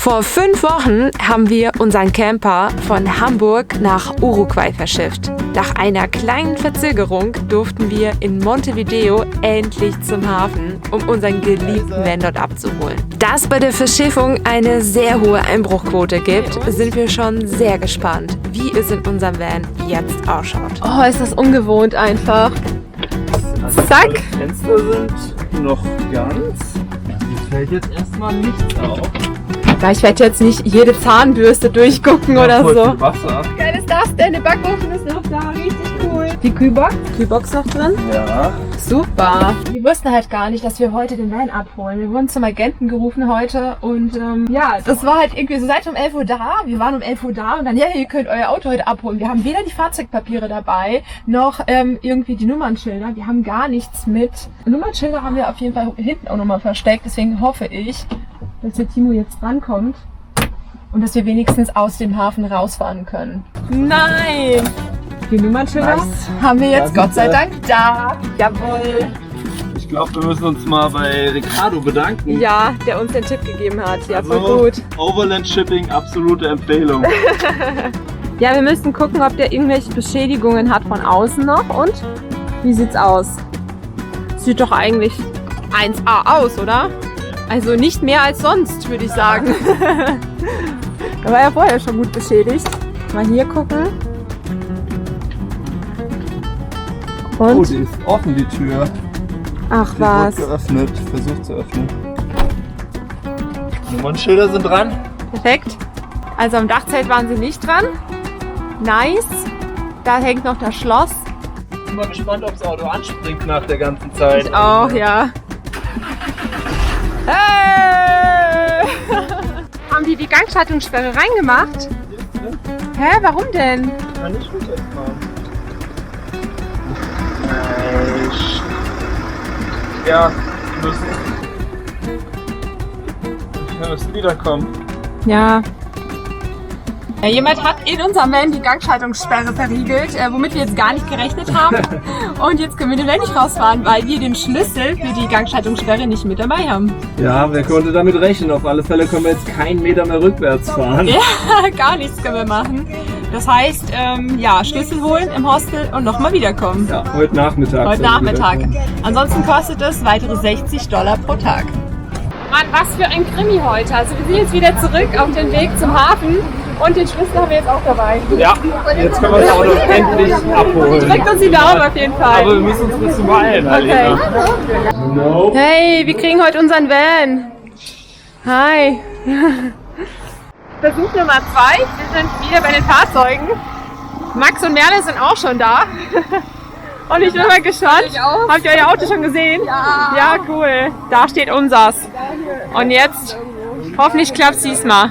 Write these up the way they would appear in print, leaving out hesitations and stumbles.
Vor 5 Wochen haben wir unseren Camper von Hamburg nach Uruguay verschifft. Nach einer kleinen Verzögerung durften wir in Montevideo endlich zum Hafen, um unseren geliebten Van dort abzuholen. Da es bei der Verschiffung eine sehr hohe Einbruchquote gibt, sind wir schon sehr gespannt, wie es in unserem Van jetzt ausschaut. Oh, ist das ungewohnt einfach. Zack! Die Fenster sind noch ganz. Hier fällt jetzt erstmal nichts auf. Ja, ich werde jetzt nicht jede Zahnbürste durchgucken oder voll so. viel Wasser. Wie geil ist das denn? Der Backofen ist noch da, richtig cool. Die Kühlbox noch drin? Ja. Super. Wir wussten halt gar nicht, dass wir heute den Van abholen. Wir wurden zum Agenten gerufen heute und ja, das war halt irgendwie so, seid um 11 Uhr da. Wir waren um 11 Uhr da und dann, ja, ihr könnt euer Auto heute abholen. Wir haben weder die Fahrzeugpapiere dabei, noch irgendwie die Nummernschilder. Wir haben gar nichts mit. Nummernschilder haben wir auf jeden Fall hinten auch nochmal versteckt. Deswegen hoffe ich, dass der Timo jetzt rankommt und dass wir wenigstens aus dem Hafen rausfahren können. Nein! Die Nummernschilder haben wir jetzt Gott sei Dank da. Jawohl! Ich glaube, wir müssen uns mal bei Ricardo bedanken. Ja, der uns den Tipp gegeben hat. Ja, voll Also, gut. Overland Shipping, absolute Empfehlung. Ja, wir müssen gucken, ob der irgendwelche Beschädigungen hat von außen noch. Und? Wie sieht's aus? Sieht doch eigentlich 1A aus, oder? Also nicht mehr als sonst, würde ich sagen. Er war ja vorher schon gut beschädigt. Mal hier gucken. Und? Oh, die ist offen, die Tür. Ach Die was. wird geöffnet. Versucht zu öffnen. Nummernschilder sind dran. Perfekt. Also am Dachzelt waren sie nicht dran. Nice. Da hängt noch das Schloss. Ich bin mal gespannt, ob das Auto anspringt nach der ganzen Zeit. Ich auch, ja. Hey! Haben die Gangschaltungssperre reingemacht? Hä, warum denn? Kann ich nicht fahren. Ja, wir müssen wiederkommen. Ja. Ja, jemand hat in unserem Van die Gangschaltungssperre verriegelt, womit wir jetzt gar nicht gerechnet haben. Und jetzt können wir den Van nicht rausfahren, weil wir den Schlüssel für die Gangschaltungssperre nicht mit dabei haben. Ja, wer konnte damit rechnen? Auf alle Fälle können wir jetzt keinen Meter mehr rückwärts fahren. Ja, gar nichts können wir machen. Das heißt, ja, Schlüssel holen im Hostel und nochmal wiederkommen. Ja, heute Nachmittag. Heute Nachmittag. Ansonsten kostet es weitere $60 pro Tag. Mann, was für ein Krimi heute. Also wir sind jetzt wieder zurück auf den Weg zum Hafen und den Schlüssel haben wir jetzt auch dabei. Ja, jetzt können wir das Auto endlich abholen. Drückt uns die Daumen auf jeden Fall. Aber wir müssen uns ein bisschen beeilen, Okay. No. Hey, wir kriegen heute unseren Van. Hi. Versuch Nummer 2. Wir sind wieder bei den Fahrzeugen. Max und Merle sind auch schon da. Und ich bin mal gespannt. Habt ihr euer Auto schon gesehen? Ja. Ja, cool. Da steht unsers. Und jetzt, hoffentlich klappt es diesmal.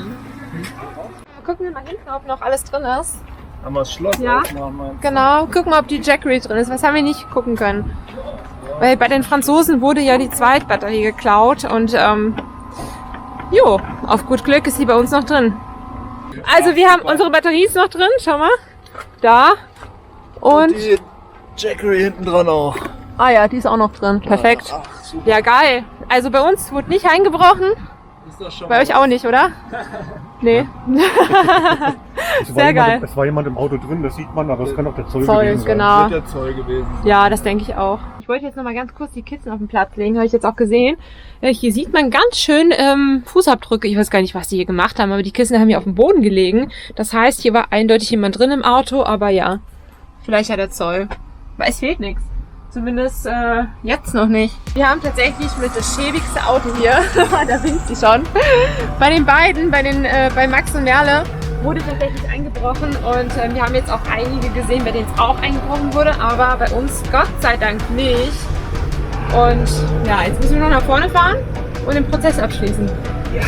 Gucken wir mal hinten, ob noch alles drin ist. Haben wir das Schloss Ja. aufmachen, meinst du? Genau, gucken wir, ob die Jackery drin ist. Was haben wir nicht gucken können? Weil bei den Franzosen wurde ja die Zweitbatterie geklaut und jo, auf gut Glück ist sie bei uns noch drin. Also wir haben unsere Batterie ist noch drin, schau mal. Da. Und Die Jackery hinten dran auch. ah ja, die ist auch noch drin. Perfekt. Ach, super. Ja, geil. Also bei uns wurde nicht eingebrochen. Ist das schon Bei euch auch nicht, oder? Nee. Sehr geil. Es war jemand im Auto drin, das sieht man, aber es kann auch der Zoll Zoll, gewesen sein. genau. Wird der Zoll gewesen sein. Ja, das denke ich auch. Ich wollte jetzt noch mal ganz kurz die Kissen auf den Platz legen, habe ich jetzt auch gesehen. Hier sieht man ganz schön Fußabdrücke. Ich weiß gar nicht, was die hier gemacht haben, aber die Kissen haben hier auf dem Boden gelegen. Das heißt, hier war eindeutig jemand drin im Auto, aber ja, vielleicht hat der Zoll. Weil es fehlt nichts. Zumindest jetzt noch nicht. Wir haben tatsächlich mit das schäbigste Auto hier. Da winkt sie schon. Bei den beiden, bei Max und Merle, wurde tatsächlich eingebrochen und wir haben jetzt auch einige gesehen, bei denen es auch eingebrochen wurde, aber bei uns Gott sei Dank nicht. Und ja, jetzt müssen wir noch nach vorne fahren und den Prozess abschließen. Ja.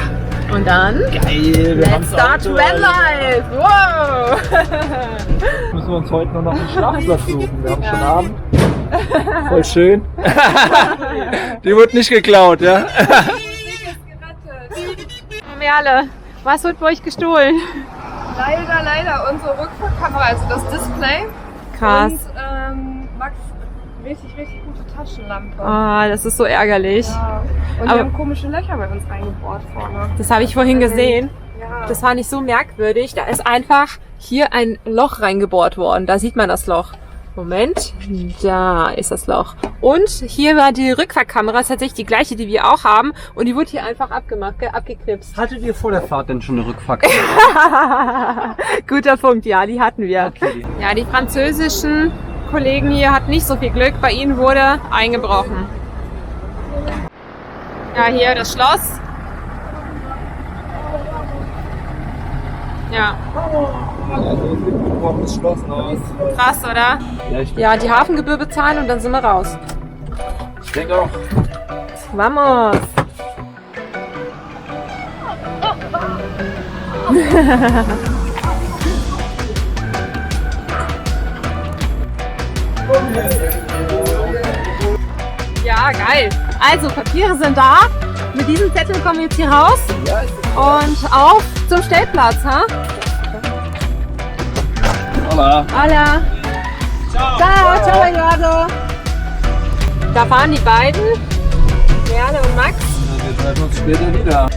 Und dann Geil, let's start Van Life! Wow! Müssen wir uns heute nur noch einen Schlafplatz suchen. Wir haben schon Abend. Voll schön. Die wird nicht geklaut, ja? Merle, was wird bei euch gestohlen? Leider unsere Rückfahrkamera, also das Display. Krass. Und Max richtig gute Taschenlampe. Ah, das ist so ärgerlich. Ja. Und Aber- wir haben komische Löcher bei uns reingebohrt vorne. Das habe ich vorhin gesehen. Ja. Das war nicht so merkwürdig. Da ist einfach hier ein Loch reingebohrt worden. Da sieht man das Loch. Moment, da ist das Loch. Und hier war die Rückfahrkamera, ist tatsächlich die gleiche, die wir auch haben. Und die wurde hier einfach abgeknipst. Hattet ihr vor der Fahrt denn schon eine Rückfahrkamera? Guter Punkt, ja, die hatten wir. Okay. Ja, die französischen Kollegen hier hatten nicht so viel Glück. Bei ihnen wurde eingebrochen. Ja, hier das Schloss. Ja, Das Schloss aus. krass, oder? Ja, die Hafengebühr bezahlen und dann sind wir raus. Ich denke auch. Vamos! Ja, geil. Also, Papiere sind da. Mit diesem Zettel kommen wir jetzt hier raus. Und auf zum Stellplatz, ha? Hola. Hola. Ciao, ciao, Eduardo. Da fahren die beiden, Merle und Max. Wir treffen uns später wieder.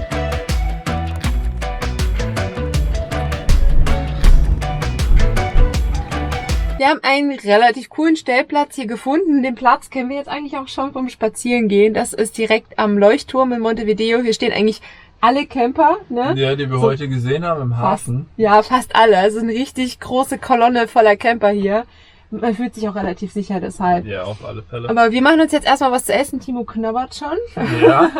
Wir haben einen relativ coolen Stellplatz hier gefunden. Den Platz kennen wir jetzt eigentlich auch schon vom Spazierengehen. Das ist direkt am Leuchtturm in Montevideo. Hier stehen eigentlich alle Camper, ne? Ja, die wir heute gesehen haben im Hafen. Ja, fast alle. Also eine richtig große Kolonne voller Camper hier. Man fühlt sich auch relativ sicher deshalb. Ja, auf alle Fälle. Aber wir machen uns jetzt erstmal was zu essen. Timo knabbert schon. Ja.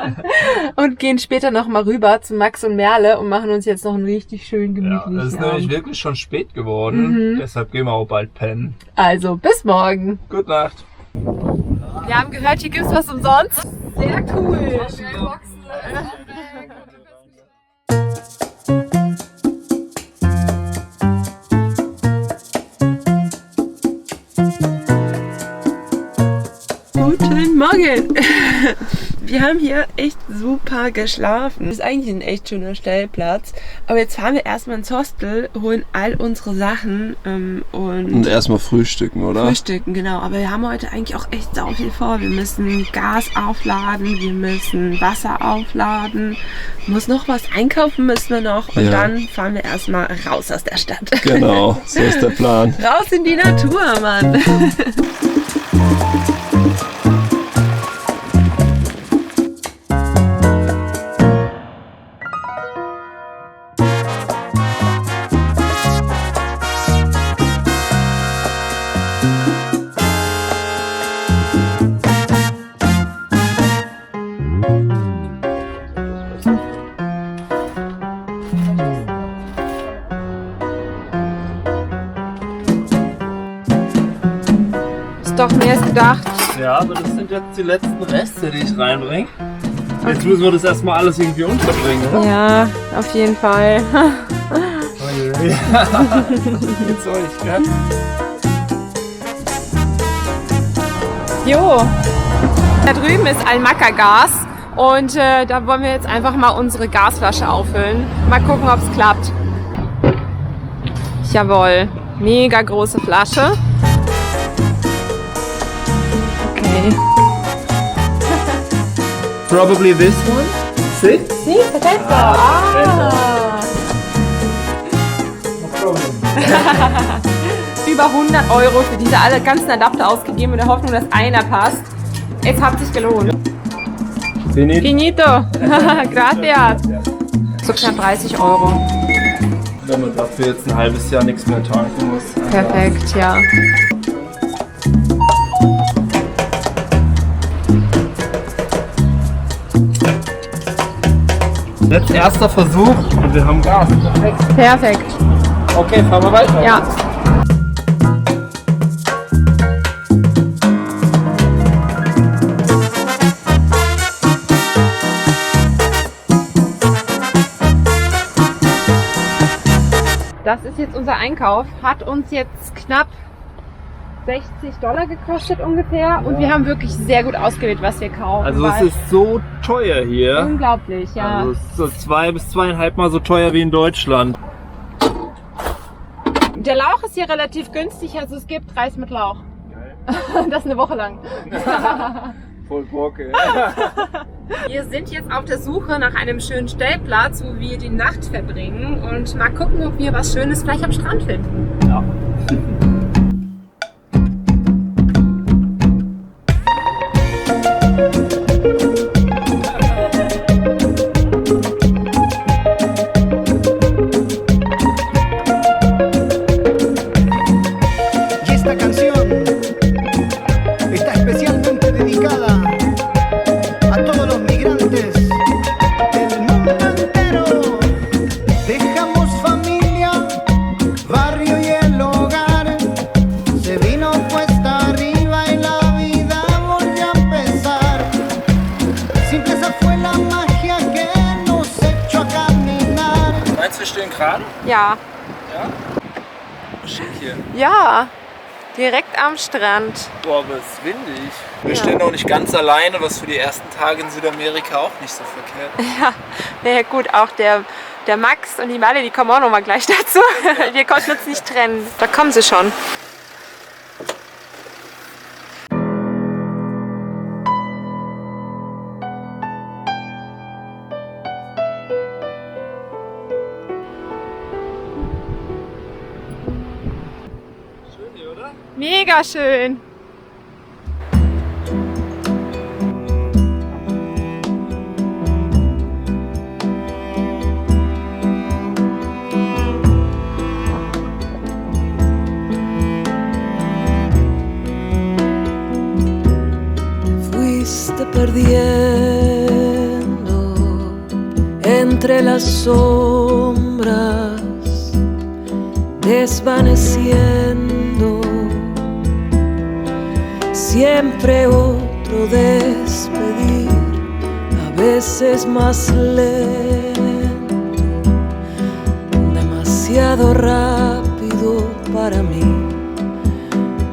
Und gehen später nochmal rüber zu Max und Merle und machen uns jetzt noch einen richtig schön Ja, gemütlichen es ist nämlich Abend. wirklich schon spät geworden. Deshalb gehen wir auch bald pennen. Also, bis morgen. Gute Nacht. Wir haben gehört, hier gibt's was umsonst. Sehr cool. Guten Morgen! Wir haben hier echt super geschlafen. Das ist eigentlich ein echt schöner Stellplatz. Aber jetzt fahren wir erstmal ins Hostel, holen all unsere Sachen Und erstmal frühstücken, oder? frühstücken, genau. Aber wir haben heute eigentlich auch echt sau viel vor. Wir müssen Gas aufladen, wir müssen Wasser aufladen, muss noch was einkaufen müssen wir noch. Und Ja. dann fahren wir erstmal raus aus der Stadt. Genau, so ist der Plan. Raus in die Natur, Mann. Ist doch mehr als gedacht. Ja, aber das sind jetzt die letzten Reste, die ich reinbringe. Jetzt müssen wir das erstmal alles irgendwie unterbringen, oder? Ja, auf jeden Fall. Ja. Mit euch, gell? Jo, da drüben ist Almaca Gas und da wollen wir jetzt einfach mal unsere Gasflasche auffüllen. Mal gucken, ob es klappt. Jawohl, mega große Flasche. Okay. Probably this one. See? Sí, perfetto. Ah. No problem. Über 100 Euro für diese alle ganzen Adapter ausgegeben in der Hoffnung, dass einer passt. Es hat sich gelohnt. Finit. Finito. Gracias. So knapp 30 Euro. Wenn man dafür jetzt ein halbes Jahr nichts mehr tanken muss. Perfekt, ja. Jetzt erster Versuch und wir haben Gas. Perfekt. Perfekt. Okay, fahren wir weiter. Ja. Das ist jetzt unser Einkauf. Hat uns jetzt knapp $60 gekostet ungefähr. Und wir haben wirklich sehr gut ausgewählt, was wir kaufen. Also es weil- ist so teuer hier. unglaublich, ja. Also es ist so 2 bis 2,5 Mal so teuer wie in Deutschland. Der Lauch ist hier relativ günstig, also es gibt Reis mit Lauch. Das eine Woche lang. Voll Bock, ey. Wir sind jetzt auf der Suche nach einem schönen Stellplatz, wo wir die Nacht verbringen und mal gucken, ob wir was Schönes vielleicht am Strand finden. Ja. Ja. Ja? Schick hier. Ja, direkt am Strand. Boah, aber es ist windig. Wir stehen auch nicht ganz alleine, was für die ersten Tage in Südamerika auch nicht so verkehrt. Ja, gut, auch der Max und die Malle, die kommen auch noch mal gleich dazu. Wir konnten uns nicht trennen. Da kommen sie schon. Mega schön. Fuiste perdiendo entre las sombras, desvaneciendo. Siempre otro despedir, a veces más lento, demasiado rápido para mí,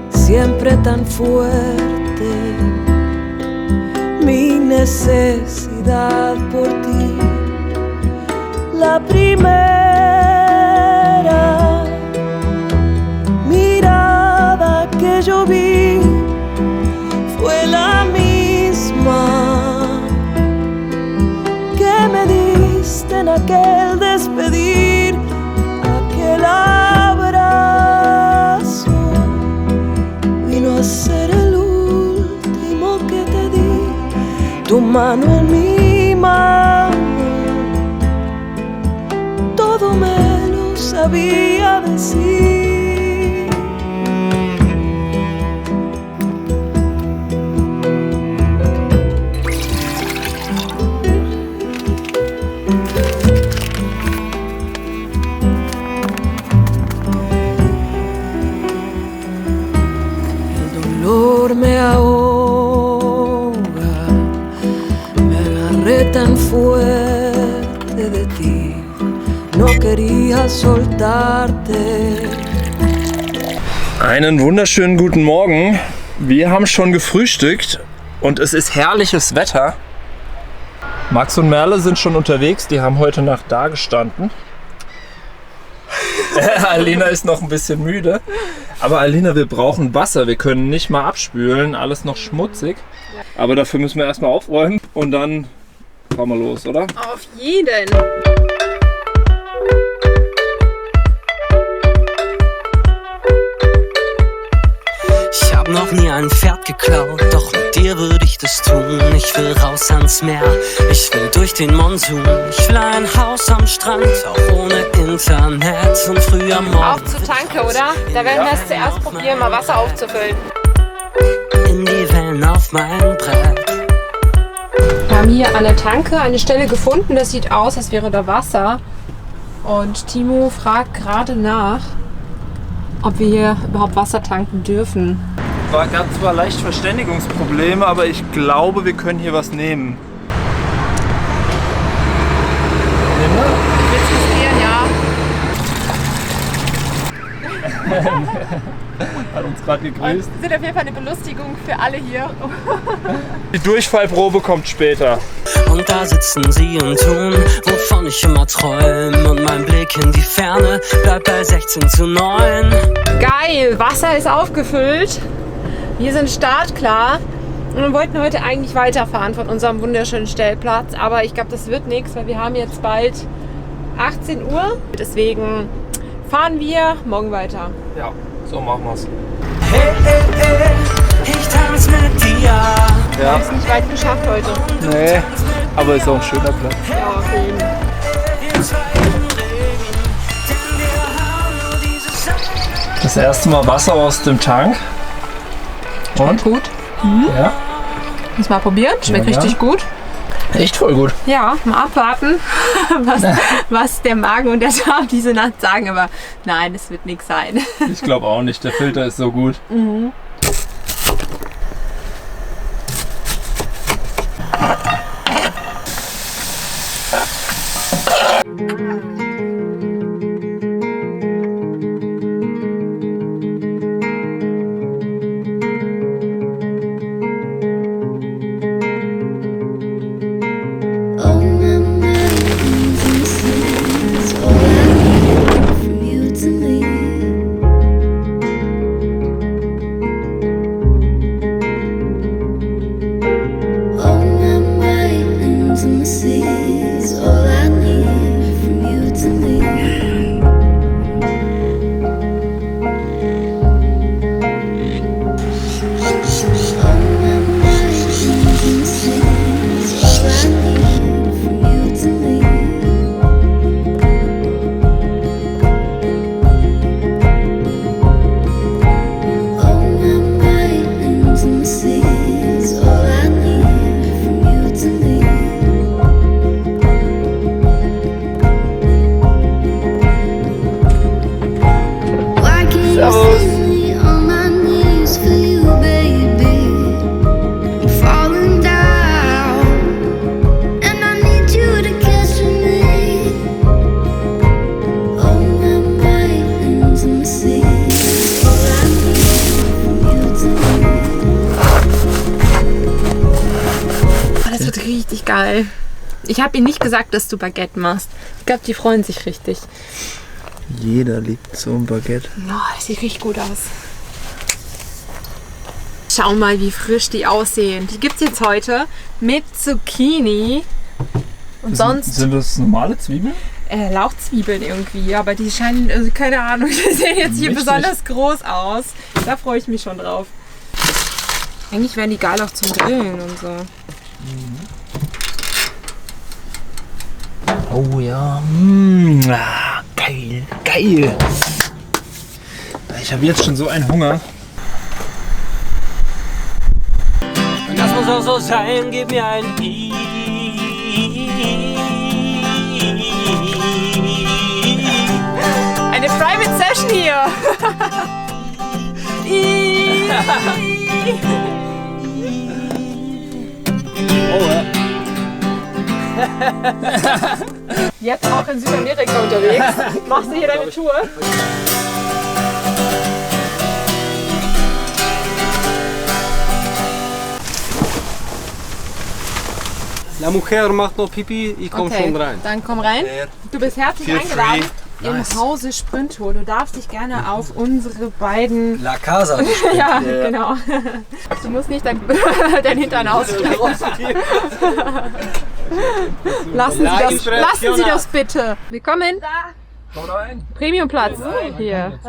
siempre tan fuerte, mi necesidad por ti. La primera mirada que yo vi fue la misma que me diste en aquel despedir, aquel abrazo vino a ser el último que te di, tu mano en mi mano, todo me lo sabía decir. Me ahoga, me agarré tan fuerte de ti, no quería soltarte. Einen wunderschönen guten Morgen. Wir haben schon gefrühstückt und es ist herrliches Wetter. Max und Merle sind schon unterwegs, die haben heute Nacht da gestanden. Alina ist noch ein bisschen müde. Aber Alina, wir brauchen Wasser. Wir können nicht mal abspülen. Alles noch schmutzig. Aber dafür müssen wir erstmal aufräumen. Und dann fahren wir los, oder? Auf jeden. Ich hab noch nie ein Pferd geklaut, doch mit dir würde ich das tun. Ich will raus ans Meer, ich will durch den Monsun. Ich will ein Haus am Strand, auch ohne Internet und früh am Morgen. Auf zur Tanke, oder? Da werden wir es zuerst probieren, mal Wasser aufzufüllen. In die Wellen auf mein Brett. Wir haben hier an der Tanke eine Stelle gefunden, das sieht aus, als wäre da Wasser. Und Timo fragt gerade nach, ob wir hier überhaupt Wasser tanken dürfen. Gab zwar leicht Verständigungsprobleme, aber ich glaube, wir können hier was nehmen. Willst du es ja. Hat uns gerade gegrüßt. Und sind auf jeden Fall eine Belustigung für alle hier. Die Durchfallprobe kommt später. Und da sitzen sie und tun, wovon ich immer träume. Und mein Blick in die Ferne bleibt bei 16:9. Geil, Wasser ist aufgefüllt. Wir sind startklar und wir wollten heute eigentlich weiterfahren von unserem wunderschönen Stellplatz, aber ich glaube, das wird nichts, weil wir haben jetzt bald 18 Uhr. Deswegen fahren wir morgen weiter. Ja, so machen wir's. Hey, hey, hey, ich tanz mit dir. Ja, Wir ist nicht weit geschafft heute. nee, aber ist auch ein schöner Platz. Ja, auf jeden Fall. Das erste Mal Wasser aus dem Tank. Und? Gut. Ja, Muss mal probieren. Schmeckt Ja, richtig gut. echt voll gut. Ja, mal abwarten, was der Magen und der Darm diese Nacht sagen. Aber nein, es wird nichts sein. Ich glaube auch nicht, der Filter ist so gut. Oh, my mind is all I need from you to me. Oh, my mind intimacy is all I need from you to me. Oh, my mind intimacy is all I need from you to me. Oh, my mind intimacy is all I need from you to me. Why can't you see me on my knees for you, baby? I'm falling down, and I need you to catch me. Oh, my mind intimacy is all I need from you to me. Das wird richtig geil. Ich habe ihnen nicht gesagt, dass du Baguette machst. Ich glaube, die freuen sich richtig. Jeder liebt so ein Baguette. Oh, das sieht richtig gut aus. Schau mal, wie frisch die aussehen. Die gibt es jetzt heute mit Zucchini. Und sonst Sind das normale Zwiebeln? Lauchzwiebeln irgendwie. Aber die scheinen, also keine Ahnung, die sehen jetzt hier Richtig. besonders groß aus. Da freue ich mich schon drauf. Eigentlich wären die geil auch zum Grillen und so. Oh ja. Geil, geil. Ich habe jetzt schon so einen Hunger. Und das muss auch so sein, gib mir ein I. Eine Private Session hier. Jetzt auch in Südamerika unterwegs. Machst du hier deine Tour? La Mujer macht noch Pipi, ich komm schon rein. Dann komm rein. Du bist herzlich Feel eingeladen free. im Hause Sprinto. Du darfst dich gerne auf unsere beiden... La Casa. Ja, genau. Du musst nicht dein Hintern ausstrecken. Lassen Sie das bitte. Willkommen. Premiumplatz. Hier.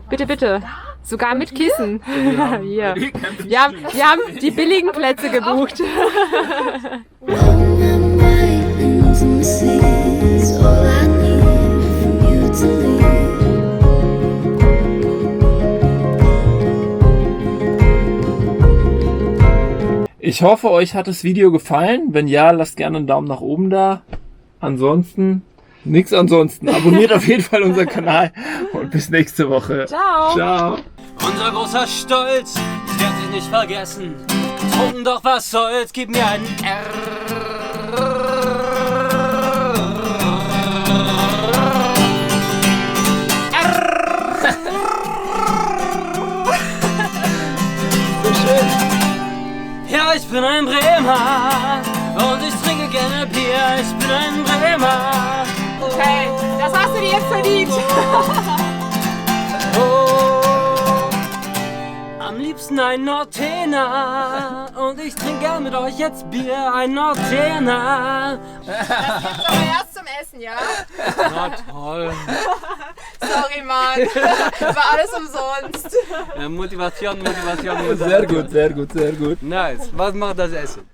Bitte, bitte. Sogar mit Kissen. Hier. Wir haben die billigen Plätze gebucht. Oh, my mind intimacy is all I need from you to me. Ich hoffe, euch hat das Video gefallen. Wenn ja, lasst gerne einen Daumen nach oben da. Ansonsten, nichts ansonsten. Abonniert auf jeden Fall unseren Kanal und bis nächste Woche. Ciao. Ciao. Unser großer Stolz, das wird sich nicht vergessen. Getrunken, doch was soll's, gib mir ein Ja, ich bin ein Bremer und ich trinke gerne Bier. Ich bin ein Bremer. Okay, das hast du dir jetzt verdient. Oh, am liebsten liebsten ein Nortena. Und ich trinke gern mit euch jetzt Bier, ein Nortena. Das gibt's aber erst zum Essen, ja? Na toll. Sorry, Mann. War alles umsonst. Motivation. Sehr gut, sehr gut, sehr gut. Nice. Was macht das Essen?